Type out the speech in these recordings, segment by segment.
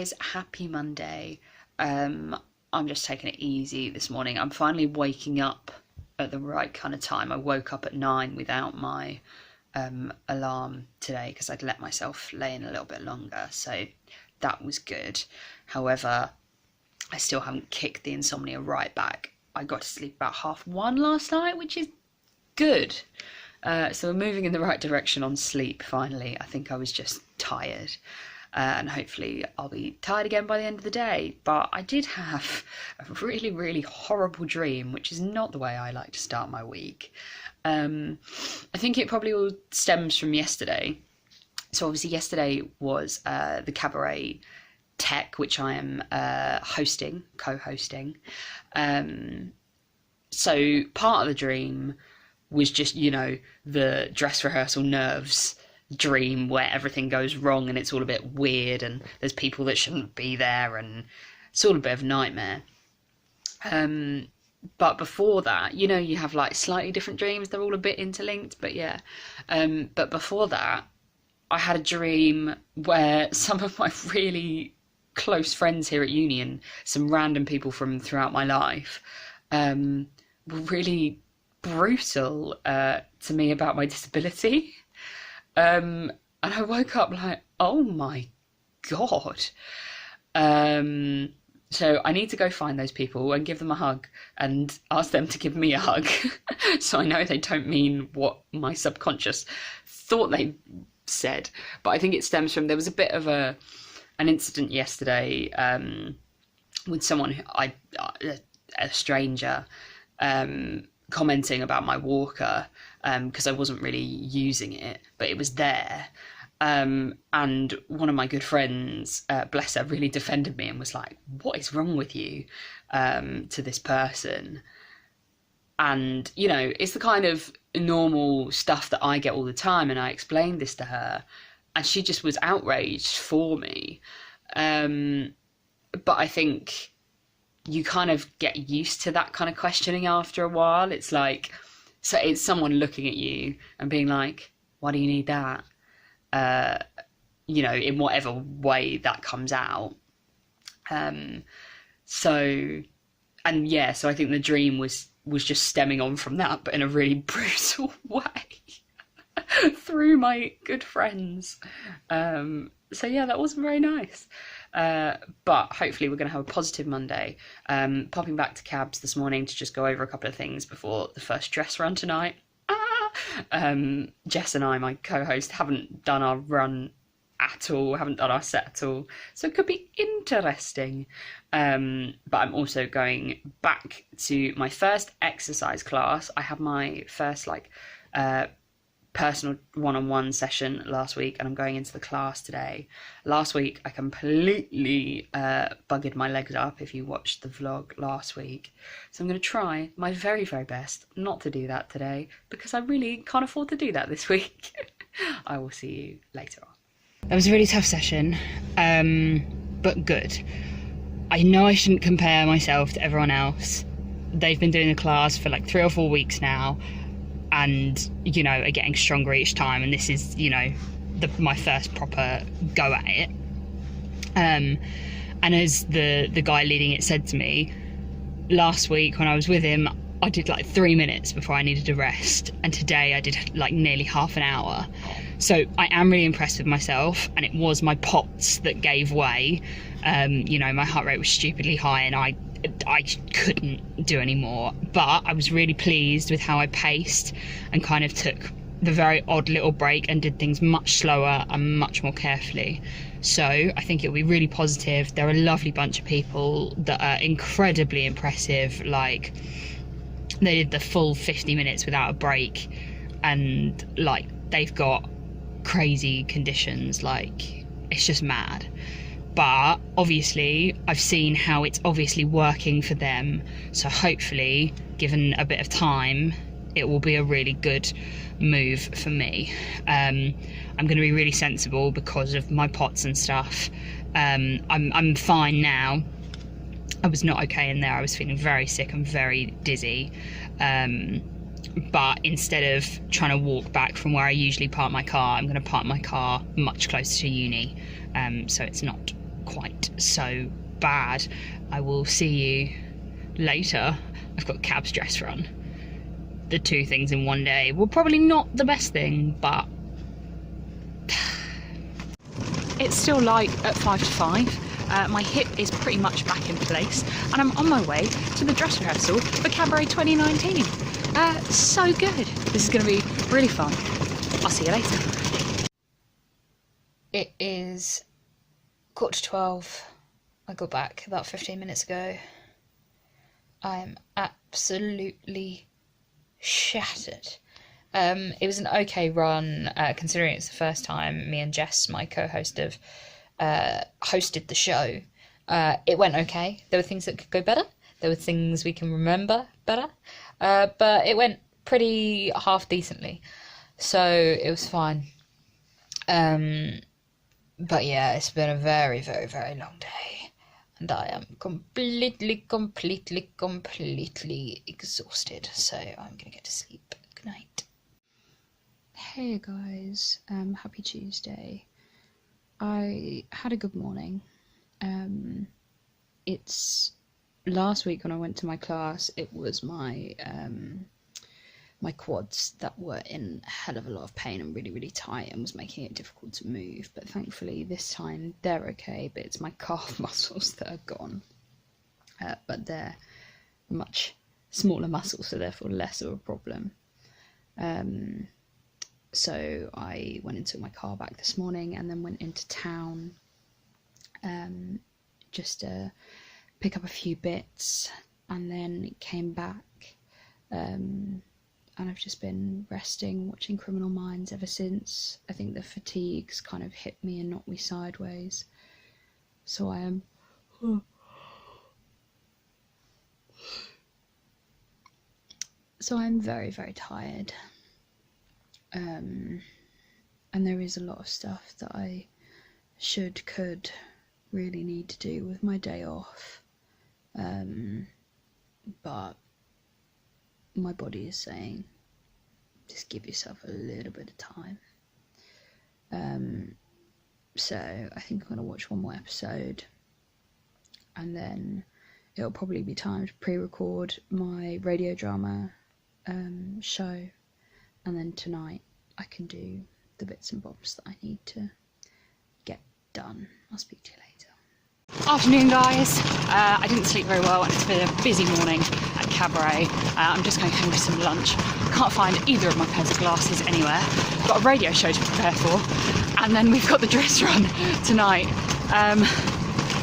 guys, happy Monday. I'm just taking it easy this morning. I'm finally waking up at the right kind of time. I woke up at 9 without my alarm today because I'd let myself lay in a little bit longer, so that was good. However, I still haven't kicked the insomnia right back. I got to sleep about 1:30 last night, which is good. So we're moving in the right direction on sleep finally. I think I was just tired. And hopefully I'll be tired again by the end of the day. But I did have a really, really horrible dream, which is not the way I like to start my week. I think it probably all stems from yesterday. So obviously yesterday was the Cabaret Tech, which I am co-hosting. So part of the dream was just, the dress rehearsal nerves dream where everything goes wrong and it's all a bit weird and there's people that shouldn't be there and it's all a bit of a nightmare. But before that, you have like slightly different dreams. They're all a bit interlinked, but yeah. But before that, I had a dream where some of my really close friends here at uni and some random people from throughout my life were really brutal to me about my disability. And I woke up like, oh my God. So I need to go find those people and give them a hug and ask them to give me a hug. So I know they don't mean what my subconscious thought they said. But I think it stems from, there was a bit of an incident yesterday with someone, a stranger, commenting about my walker because I wasn't really using it, but it was there. And one of my good friends, bless her, really defended me and was like, what is wrong with you, to this person? And, it's the kind of normal stuff that I get all the time. And I explained this to her and she just was outraged for me. But I think you kind of get used to that kind of questioning after a while. It's like, so it's someone looking at you and being like, why do you need that? In whatever way that comes out. So I think the dream was just stemming on from that, but in a really brutal way through my good friends. So yeah, that wasn't very nice. But hopefully we're going to have a positive Monday. Popping back to Cabs this morning to just go over a couple of things before the first dress run tonight. Jess and I, my co-host, haven't done our run at all, haven't done our set at all, so it could be interesting. But I'm also going back to my first exercise class. I had my first personal one-on-one session last week and I'm going into the class today. Last week I completely buggered my legs up, if you watched the vlog last week. So I'm going to try my very, very best not to do that today because I really can't afford to do that this week. I will see you later on. That was a really tough session, but good. I know I shouldn't compare myself to everyone else. They've been doing the class for like 3 or 4 weeks now and, are getting stronger each time. And this is, my first proper go at it. And as the guy leading it said to me, last week when I was with him, I did like 3 minutes before I needed a rest. And today I did like nearly half an hour. So I am really impressed with myself, and it was my POTS that gave way. My heart rate was stupidly high and I couldn't do any more, but I was really pleased with how I paced and kind of took the very odd little break and did things much slower and much more carefully. So I think it'll be really positive. They're a lovely bunch of people that are incredibly impressive. Like, they did the full 50 minutes without a break, and like they've got crazy conditions, like it's just mad. But obviously I've seen how it's obviously working for them, so hopefully given a bit of time it will be a really good move for me. I'm going to be really sensible because of my POTS and stuff. I'm fine now. I was not okay in there. I was feeling very sick and very dizzy. But instead of trying to walk back from where I usually park my car, I'm going to park my car much closer to uni, so it's not quite so bad. I will see you later. I've got Cab's dress run. The two things in one day were probably not the best thing, but it's still light at 5 to 5. My hip is pretty much back in place, and I'm on my way to the dress rehearsal for Cabaret 2019. So good. This is going to be really fun. I'll see you later. It is 11:45. I got back about 15 minutes ago. I am absolutely shattered. It was an okay run, considering it's the first time me and Jess, my co-host, have hosted the show. It went okay. There were things that could go better. There were things we can remember better. But it went pretty half decently. So it was fine. But yeah, it's been a very, very, very long day. And I am completely exhausted. So I'm going to get to sleep. Good night. Hey guys, happy Tuesday. I had a good morning. It's last week when I went to my class, it was my my quads that were in a hell of a lot of pain and really, really tight and was making it difficult to move. But thankfully this time they're okay, but it's my calf muscles that are gone. But they're much smaller muscles, so therefore less of a problem. So I went and took my car back this morning and then went into town just to pick up a few bits, and then came back, and I've just been resting, watching Criminal Minds ever since. I think the fatigue's kind of hit me and knocked me sideways, so I am I'm very, very tired. And there is a lot of stuff that I could really need to do with my day off. But my body is saying, just give yourself a little bit of time. So I think I'm going to watch one more episode, and then it'll probably be time to pre-record my radio drama show, and then tonight I can do the bits and bobs that I need to get done. I'll speak to you later. Afternoon guys, I didn't sleep very well and it's been a busy morning at Cabaret. I'm just going home for some lunch. Can't find either of my pairs of glasses anywhere. Got a radio show to prepare for, and then we've got the dress run tonight.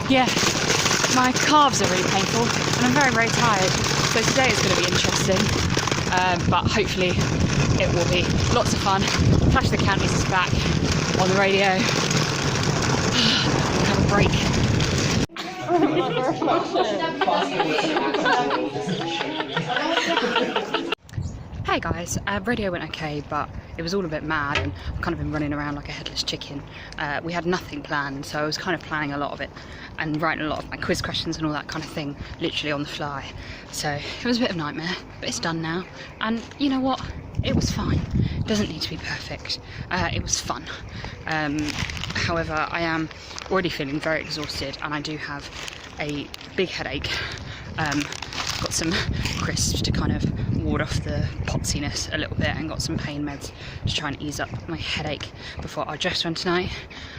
Yeah, my calves are really painful and I'm very, very tired, so today is going to be interesting, but hopefully it will be lots of fun. Flash of the Counties is back on the radio. Have a break. Hey guys, radio went okay, but it was all a bit mad and I've kind of been running around like a headless chicken. We had nothing planned, so I was kind of planning a lot of it and writing a lot of my quiz questions and all that kind of thing, literally on the fly. So it was a bit of a nightmare, but it's done now. And you know what? It was fine. It doesn't need to be perfect. It was fun. However, I am already feeling very exhausted and I do have a big headache. Got some crisps to kind of ward off the potsiness a little bit, and got some pain meds to try and ease up my headache before our dress run tonight.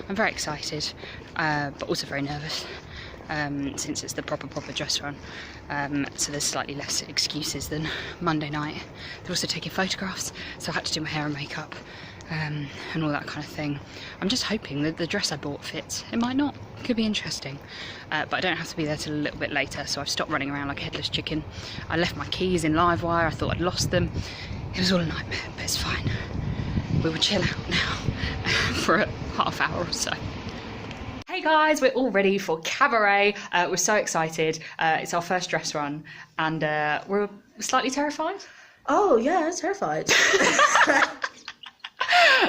I'm very excited, but also very nervous, since it's the proper dress run. So there's slightly less excuses than Monday night. They're also taking photographs, so I had to do my hair and makeup, and all that kind of thing. I'm just hoping that the dress I bought fits. It might not. It could be interesting. But I don't have to be there till a little bit later, so I've stopped running around like a headless chicken. I left my keys in Livewire. I thought I'd lost them. It was all a nightmare, but it's fine. We will chill out now for a half hour or so. Hey guys, we're all ready for Cabaret. We're so excited. It's our first dress run, and we're slightly terrified. Oh yeah, terrified.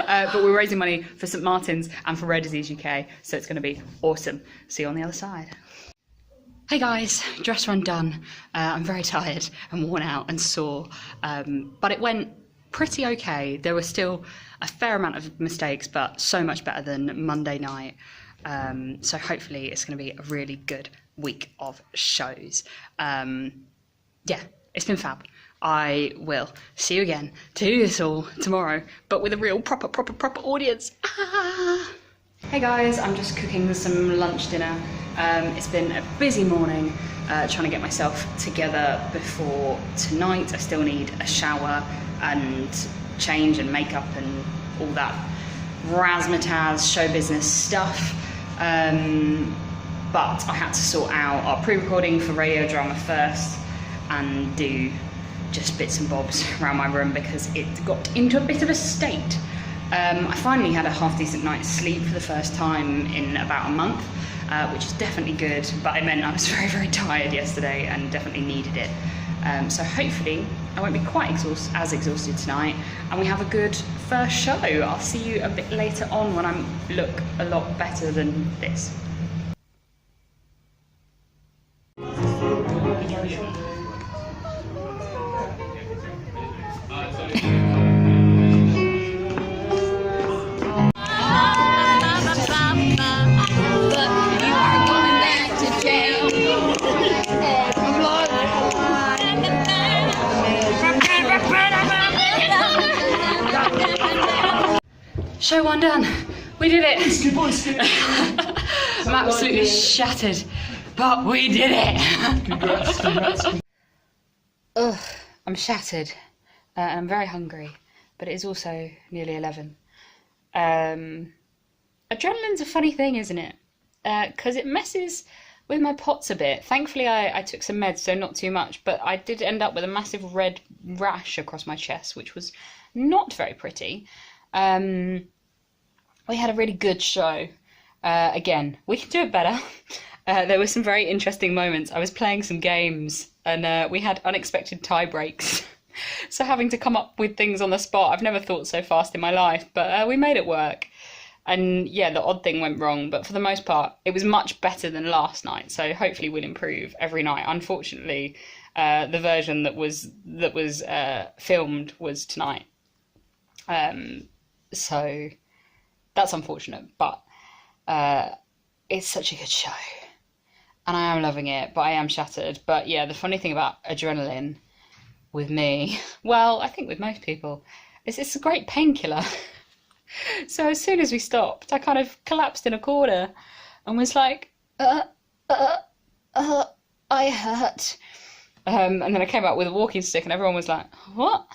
But we're raising money for St Martin's and for Rare Disease UK, so it's going to be awesome. See you on the other side. Hey guys, dress run done. I'm very tired and worn out and sore, but it went pretty okay. There were still a fair amount of mistakes, but so much better than Monday night. So hopefully it's going to be a really good week of shows. Yeah, it's been fab. I will see you again to do this all tomorrow, but with a real proper audience. Hey guys, I'm just cooking some lunch dinner. It's been a busy morning trying to get myself together before tonight. I still need a shower and change and makeup and all that razzmatazz show business stuff. But I had to sort out our pre-recording for radio drama first and do just bits and bobs around my room because it got into a bit of a state. I finally had a half decent night's sleep for the first time in about a month, which is definitely good, but it meant I was very tired yesterday and definitely needed it. So hopefully I won't be quite as exhausted tonight, and we have a good first show. I'll see you a bit later on when I look a lot better than this. Show one done. We did it. I'm absolutely shattered, but we did it. Congrats. Ugh, I'm shattered and I'm very hungry, but it is also nearly 11. Adrenaline's a funny thing, isn't it? Because it messes with my POTS a bit. Thankfully I took some meds, so not too much, but I did end up with a massive red rash across my chest, which was not very pretty. We had a really good show. Again, we can do it better. There were some very interesting moments. I was playing some games and we had unexpected tie breaks. So having to come up with things on the spot, I've never thought so fast in my life, but we made it work. And yeah, the odd thing went wrong, but for the most part, it was much better than last night. So hopefully we'll improve every night. Unfortunately, the version that was filmed was tonight. So that's unfortunate, but it's such a good show and I am loving it, but I am shattered. But yeah, the funny thing about adrenaline with me, well, I think with most people, is it's a great painkiller. So as soon as we stopped, I kind of collapsed in a corner and was like, I hurt. And then I came out with a walking stick and everyone was like, what?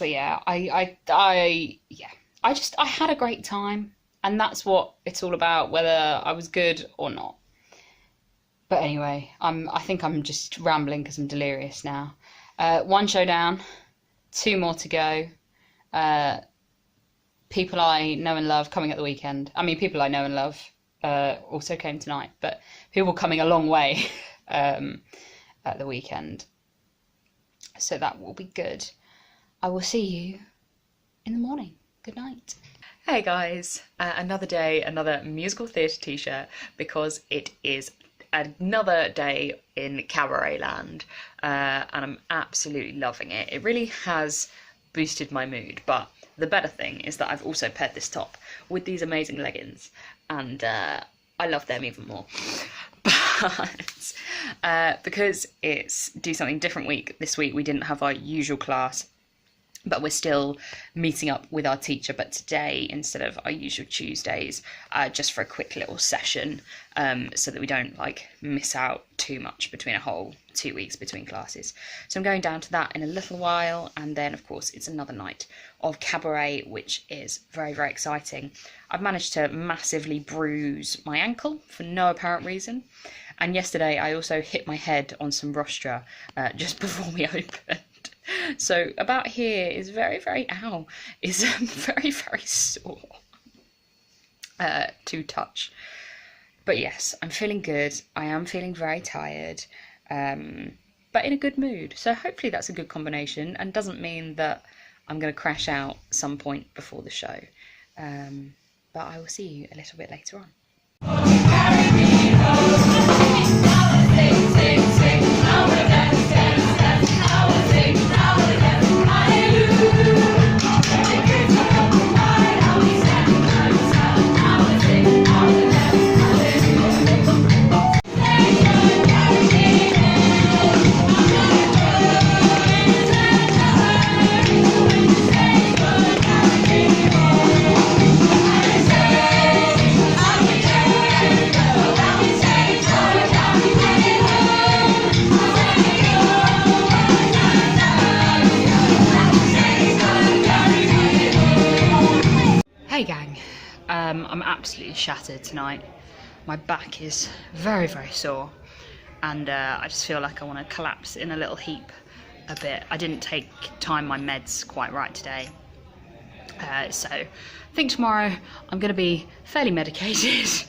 But yeah, I had a great time, and that's what it's all about, whether I was good or not. But anyway, I think I'm just rambling because I'm delirious now. One show down, 2 more to go. People I know and love coming at the weekend. I mean, people I know and love also came tonight, but people coming a long way at the weekend. So that will be good. I will see you in the morning. Good night. Hey guys, another day, another musical theatre t-shirt, because it is another day in Cabaret land, and I'm absolutely loving it. It really has boosted my mood, but the better thing is that I've also paired this top with these amazing leggings, and I love them even more. But because it's Do Something Different week this week, we didn't have our usual class, but we're still meeting up with our teacher, but today instead of our usual Tuesdays, just for a quick little session, so that we don't miss out too much between a whole 2 weeks between classes. So I'm going down to that in a little while, and then of course it's another night of Cabaret, which is very exciting. I've managed to massively bruise my ankle for no apparent reason, and yesterday I also hit my head on some rostra just before we opened. So about here is very ow, is very sore to touch. But yes, I'm feeling good. I am feeling very tired, but in a good mood. So hopefully that's a good combination and doesn't mean that I'm going to crash out some point before the show. But I will see you a little bit later on. shattered tonight. My back is very, very sore, and I just feel like I want to collapse in a little heap a bit. I didn't time my meds quite right today, so I think tomorrow I'm going to be fairly medicated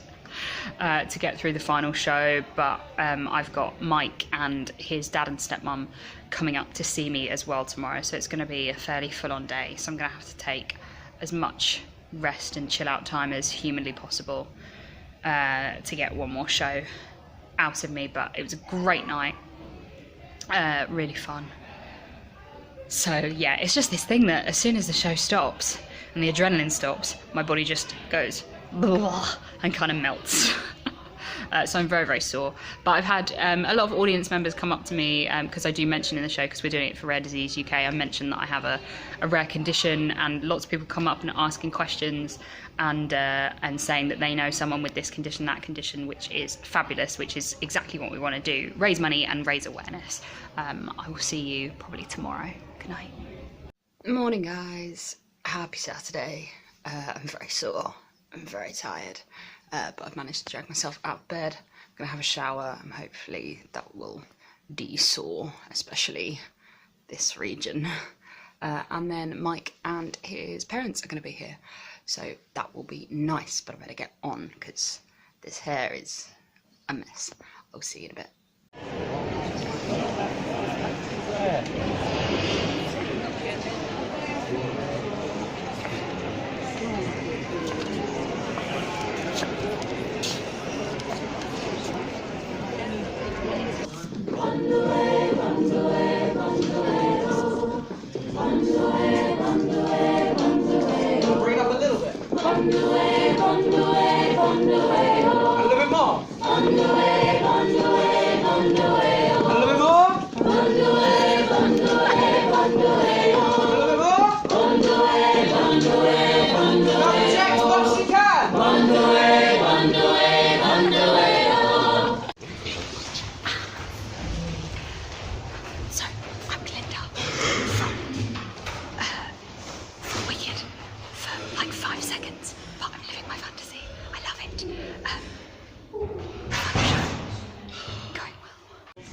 to get through the final show, but I've got Mike and his dad and stepmom coming up to see me as well tomorrow, so it's going to be a fairly full-on day, so I'm going to have to take as much rest and chill out time as humanly possible to get one more show out of me. But it was a great night, really fun. So yeah, it's just this thing that as soon as the show stops and the adrenaline stops, my body just goes blah, and kind of melts. So I'm very, very sore. But I've had a lot of audience members come up to me, because I do mention in the show, because we're doing it for Rare Disease UK, I mentioned that I have a rare condition, and lots of people come up and asking questions and saying that they know someone with this condition, that condition, which is fabulous, which is exactly what we want to do, raise money and raise awareness. I will see you probably tomorrow. Good night. Morning, guys. Happy Saturday. I'm very sore. I'm very tired. But I've managed to drag myself out of bed. I'm going to have a shower, and hopefully that will de-sore, especially this region. And then Mike and his parents are going to be here, so that will be nice, but I better get on because this hair is a mess. I'll see you in a bit. Bring up a little bit. A little bit more. A little bit more. Check as much as you can. So, I'm Glinda from Wicked for like 5 seconds, but I'm living my fantasy. I love it. Going well.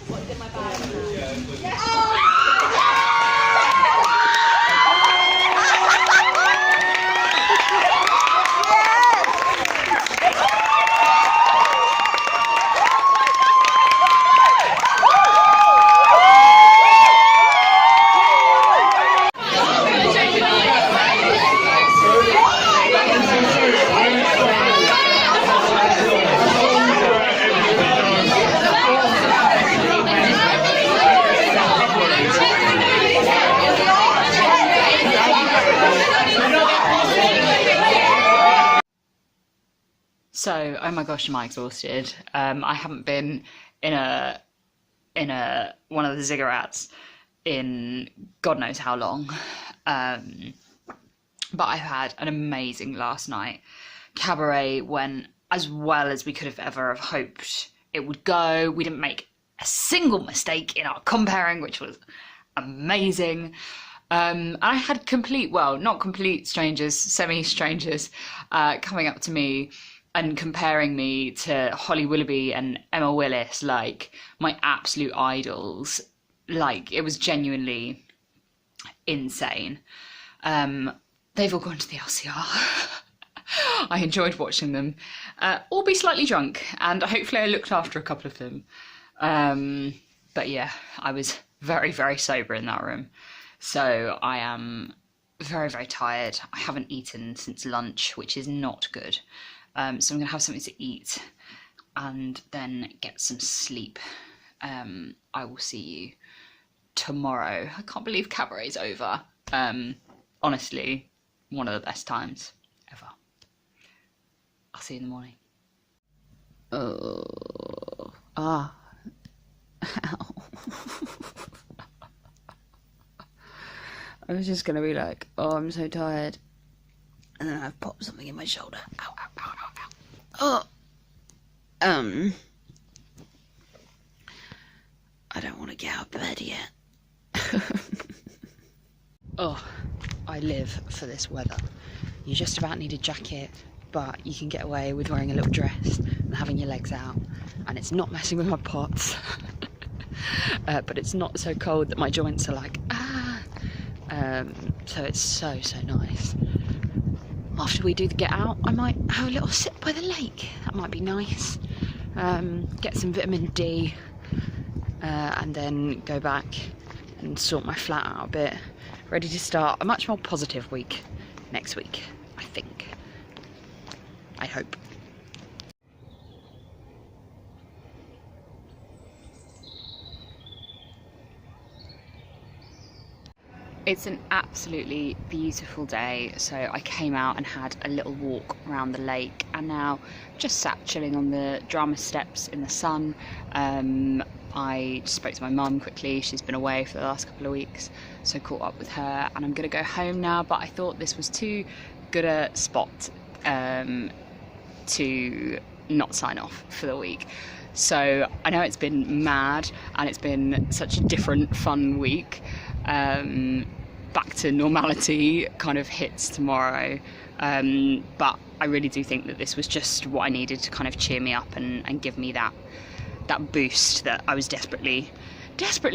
What's in my bag? So, oh my gosh, am I exhausted. I haven't been in one of the ziggurats in God knows how long. But I've had an amazing last night. Cabaret went as well as we could have ever have hoped it would go. We didn't make a single mistake in our comparing, which was amazing. I had not complete strangers, semi-strangers coming up to me and comparing me to Holly Willoughby and Emma Willis, like my absolute idols. Like, it was genuinely insane. They've all gone to the LCR. I enjoyed watching them all be slightly drunk, and hopefully I looked after a couple of them. But yeah, I was very, very sober in that room. So I am very, very tired. I haven't eaten since lunch, which is not good. So I'm going to have something to eat and then get some sleep. I will see you tomorrow. I can't believe Cabaret's over. Honestly, one of the best times ever. I'll see you in the morning. Ow. I was just going to be like, oh, I'm so tired. And then I've popped something in my shoulder. Ow, ow, ow, ow, ow. Oh. I don't want to get out of bed yet. Oh, I live for this weather. You just about need a jacket, but you can get away with wearing a little dress and having your legs out, and it's not messing with my pots. But it's not so cold that my joints are like, so it's so nice. After we do the get out, I might have a little sit by the lake. That might be nice. Get some vitamin D, and then go back and sort my flat out a bit. Ready to start a much more positive week next week, I think. I hope. It's an absolutely beautiful day, so I came out and had a little walk around the lake, and now just sat chilling on the drama steps in the sun. I just spoke to my mum quickly. She's been away for the last couple of weeks, so caught up with her, and I'm gonna go home now, but I thought this was too good a spot to not sign off for the week. So I know it's been mad and it's been such a different fun week. Back to normality kind of hits tomorrow, but I really do think that this was just what I needed to kind of cheer me up and give me that boost that I was desperately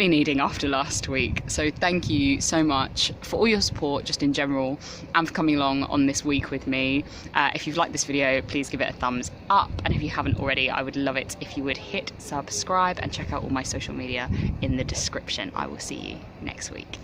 needing after last week. So thank you so much for all your support just in general, and for coming along on this week with me. If you've liked this video, please give it a thumbs up, and if you haven't already, I would love it if you would hit subscribe and check out all my social media in the description. I will see you next week.